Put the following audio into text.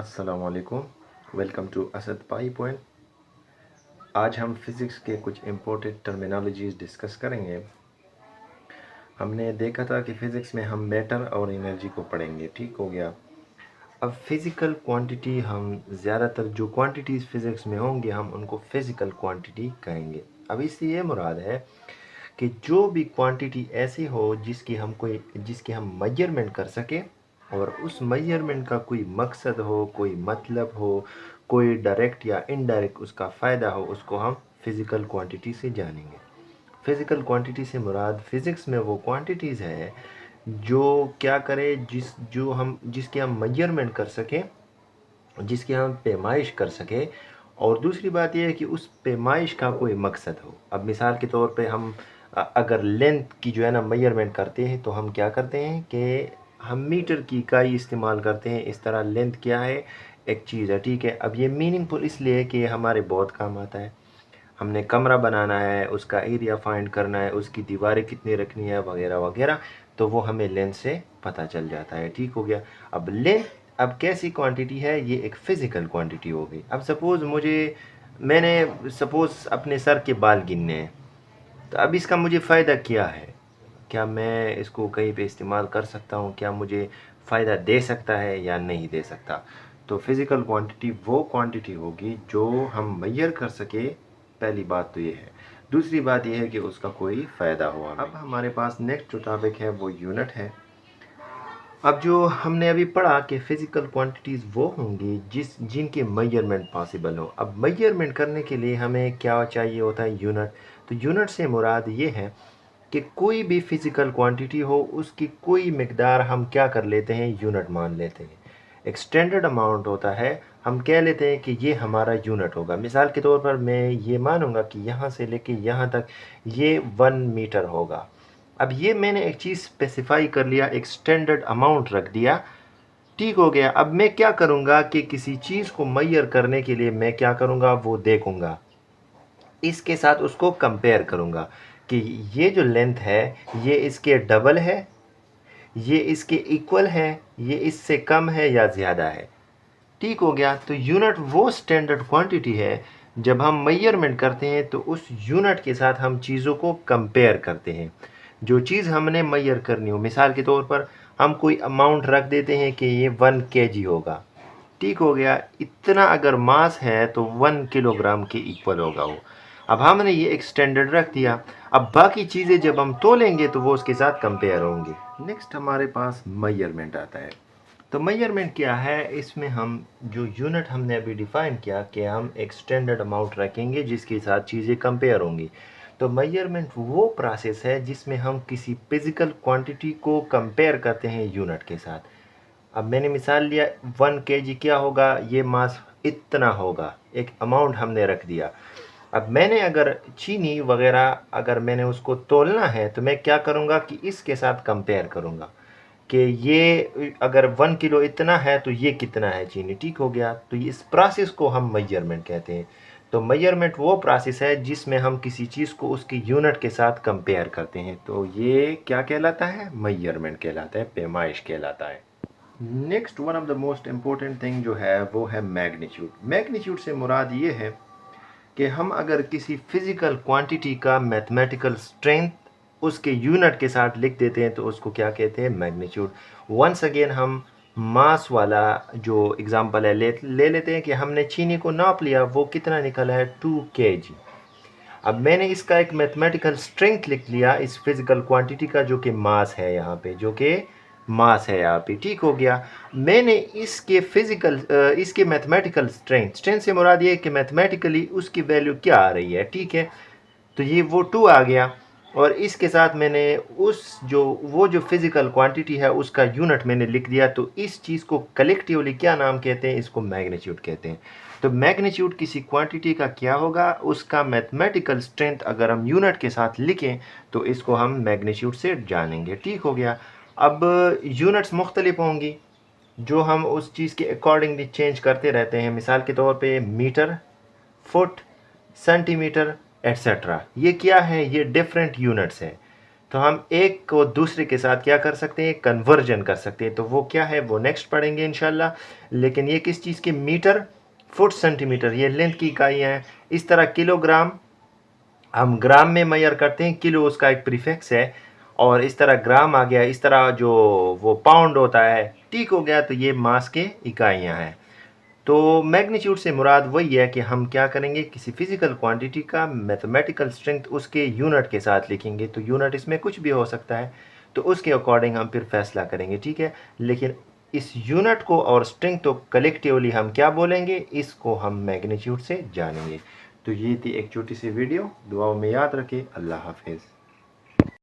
अस्सलाम वालेकुम। Welcome to Asad pi point. आज हम फिज़िक्स के कुछ इम्पोर्टेंट टर्मिनोलॉजीज़ डिस्कस करेंगे। हमने देखा था कि फ़िज़िक्स में हम मैटर और एनर्जी को पढ़ेंगे, ठीक हो गया। अब फिज़िकल क्वांटिटी हम ज़्यादातर जो क्वांटिटीज़ फ़िज़िक्स में होंगे हम उनको फ़िज़िकल क्वांटिटी कहेंगे। अब इससे ये मुराद है कि जो भी क्वांटिटी ऐसी हो जिसकी हम मेजरमेंट कर सकें और उस मेजरमेंट का कोई मकसद हो, कोई मतलब हो, कोई डायरेक्ट या इनडायरेक्ट उसका फ़ायदा हो, उसको हम फिज़िकल क्वांटिटी से जानेंगे। फिज़िकल क्वांटिटी से मुराद फिज़िक्स में वो क्वांटिटीज़ है जो क्या करे जिसकी हम मेजरमेंट कर सकें, जिसकी हम पैमाइश कर सकें। और दूसरी बात यह है कि उस पैमाइश का कोई मकसद हो। अब मिसाल के तौर पे हम अगर लेंथ की जो है ना मेजरमेंट करते हैं तो हम क्या करते हैं कि हम मीटर की इकाई इस्तेमाल करते हैं। इस तरह लेंथ क्या है, एक चीज़ है, ठीक है। अब ये मीनिंगफुल इसलिए है कि हमारे बहुत काम आता है। हमने कमरा बनाना है, उसका एरिया फाइंड करना है, उसकी दीवारें कितनी रखनी है वगैरह वगैरह, तो वो हमें लेंथ से पता चल जाता है, ठीक हो गया। अब लेंथ अब कैसी क्वांटिटी है, ये एक फ़िज़िकल क्वांटिटी हो गई। अब मैंने सपोज़ अपने सर के बाल गिनने हैं, तो अब इसका मुझे फ़ायदा क्या है? क्या मैं इसको कहीं पे इस्तेमाल कर सकता हूँ? क्या मुझे फ़ायदा दे सकता है या नहीं दे सकता? तो फिज़िकल क्वांटिटी वो क्वांटिटी होगी जो हम मेजर कर सके। पहली बात तो ये है। दूसरी बात ये है कि उसका कोई फ़ायदा हो हमें। अब हमारे पास नेक्स्ट जो टॉपिक है वो यूनिट है। अब जो हमने अभी पढ़ा कि फ़िज़िकल क्वांटिटीज़ वो होंगी जिनकी मेजरमेंट पॉसिबल हो। अब मेजरमेंट करने के लिए हमें क्या चाहिए होता है? यूनिट। तो यूनिट से मुराद ये है कि कोई भी फिज़िकल क्वांटिटी हो उसकी कोई मिकदार हम क्या कर लेते हैं, यूनिट मान लेते हैं। एक स्टैंडर्ड अमाउंट होता है, हम कह लेते हैं कि ये हमारा यूनिट होगा। मिसाल के तौर पर मैं ये मानूंगा कि यहाँ से लेके यहाँ तक ये 1 मीटर होगा। अब ये मैंने एक चीज़ स्पेसिफाई कर लिया, एक स्टैंडर्ड अमाउंट रख दिया, ठीक हो गया। अब मैं क्या करूँगा कि किसी चीज़ को मैयर करने के लिए मैं क्या करूँगा, वो देखूँगा, इसके साथ उसको कंपेयर करूँगा कि ये जो लेंथ है ये इसके डबल है, ये इसके इक्वल है, ये इससे कम है या ज़्यादा है, ठीक हो गया। तो यूनिट वो स्टैंडर्ड क्वांटिटी है, जब हम मेजरमेंट करते हैं तो उस यूनिट के साथ हम चीज़ों को कंपेयर करते हैं। जो चीज़ हमने मेजर करनी हो, मिसाल के तौर पर हम कोई अमाउंट रख देते हैं कि ये 1 kg होगा, ठीक हो गया। इतना अगर मास है तो 1 किलोग्राम के इक्वल होगा वो। अब हमने ये एक स्टैंडर्ड रख दिया। अब बाकी चीज़ें जब हम तोलेंगे तो वो उसके साथ कंपेयर होंगी। नेक्स्ट हमारे पास मेजरमेंट आता है। तो मेजरमेंट क्या है? इसमें हम जो यूनिट हमने अभी डिफाइन किया कि हम एक स्टैंडर्ड अमाउंट रखेंगे जिसके साथ चीज़ें कंपेयर होंगी। तो मेजरमेंट वो प्रोसेस है जिसमें हम किसी फिज़िकल क्वांटिटी को कंपेयर करते हैं यूनिट के साथ। अब मैंने मिसाल लिया 1 kg क्या होगा, ये मास इतना होगा, एक अमाउंट हमने रख दिया। अब मैंने अगर चीनी वगैरह अगर मैंने उसको तोलना है तो मैं क्या करूँगा कि इसके साथ कंपेयर करूँगा कि ये अगर 1 किलो इतना है तो ये कितना है चीनी, ठीक हो गया। तो इस प्रोसेस को हम मेजरमेंट कहते हैं। तो मेजरमेंट वो प्रोसेस है जिसमें हम किसी चीज़ को उसकी यूनिट के साथ कंपेयर करते हैं। तो ये क्या कहलाता है? मेजरमेंट कहलाता है, पैमाइश कहलाता है। Next one of the most important thing जो है वो है मैग्नीट्यूड। मैग्नीट्यूड से मुराद ये है कि हम अगर किसी फिज़िकल क्वांटिटी का मैथमेटिकल स्ट्रेंथ उसके यूनिट के साथ लिख देते हैं तो उसको क्या कहते हैं? मैग्नीट्यूड। वंस अगेन हम मास वाला जो एग्जांपल है ले लेते हैं कि हमने चीनी को नाप लिया, वो कितना निकला है? 2 kg। अब मैंने इसका एक मैथमेटिकल स्ट्रेंथ लिख लिया इस फिज़िकल क्वांटिटी का, जो कि मास है यहाँ पे, जो कि मास है यहाँ पे, ठीक हो गया। मैंने इसके मैथमेटिकल स्ट्रेंथ से मुराद ये है कि मैथमेटिकली उसकी वैल्यू क्या आ रही है, ठीक है। तो ये वो 2 आ गया और इसके साथ मैंने वो जो फिज़िकल क्वांटिटी है उसका यूनिट मैंने लिख दिया। तो इस चीज़ को कलेक्टिवली क्या नाम कहते हैं? इसको मैग्नीट्यूड कहते हैं। तो मैग्नीट्यूड किसी क्वांटिटी का क्या होगा? उसका मैथमेटिकल स्ट्रेंथ अगर हम यूनिट के साथ लिखें तो इसको हम मैग्नीट्यूड से जानेंगे, ठीक हो गया। अब यूनिट्स मुख्तलिफ होंगी जो हम उस चीज़ के अकॉर्डिंगली चेंज करते रहते हैं। मिसाल के तौर पे मीटर, फुट, सेंटीमीटर, एट्सेट्रा, ये क्या है? ये डिफरेंट यूनिट्स हैं, तो हम एक को दूसरे के साथ क्या कर सकते हैं, कन्वर्जन कर सकते हैं। तो वो क्या है वो नेक्स्ट पढ़ेंगे इंशाल्लाह। लेकिन ये किस चीज़ की, मीटर, फुट, सेंटीमीटर, ये लेंथ की इकाइयाँ हैं। इस तरह किलोग्राम हम ग्राम में मेजर करते हैं, किलो उसका एक प्रीफिक्स है, और इस तरह ग्राम आ गया। इस तरह जो वो पाउंड होता है, ठीक हो गया। तो ये मास के इकाइयाँ हैं। तो मैग्नीट्यूड से मुराद वही है कि हम क्या करेंगे, किसी फिजिकल क्वांटिटी का मैथमेटिकल स्ट्रेंथ उसके यूनिट के साथ लिखेंगे। तो यूनिट इसमें कुछ भी हो सकता है, तो उसके अकॉर्डिंग हम फिर फैसला करेंगे, ठीक है। लेकिन इस यूनिट को और स्ट्रेंथ को कलेक्टिवली हम क्या बोलेंगे, इसको हम मैग्नीट्यूड से जानेंगे। तो ये थी एक छोटी सी वीडियो। दुआओं में याद रखें। अल्लाह हाफिज़।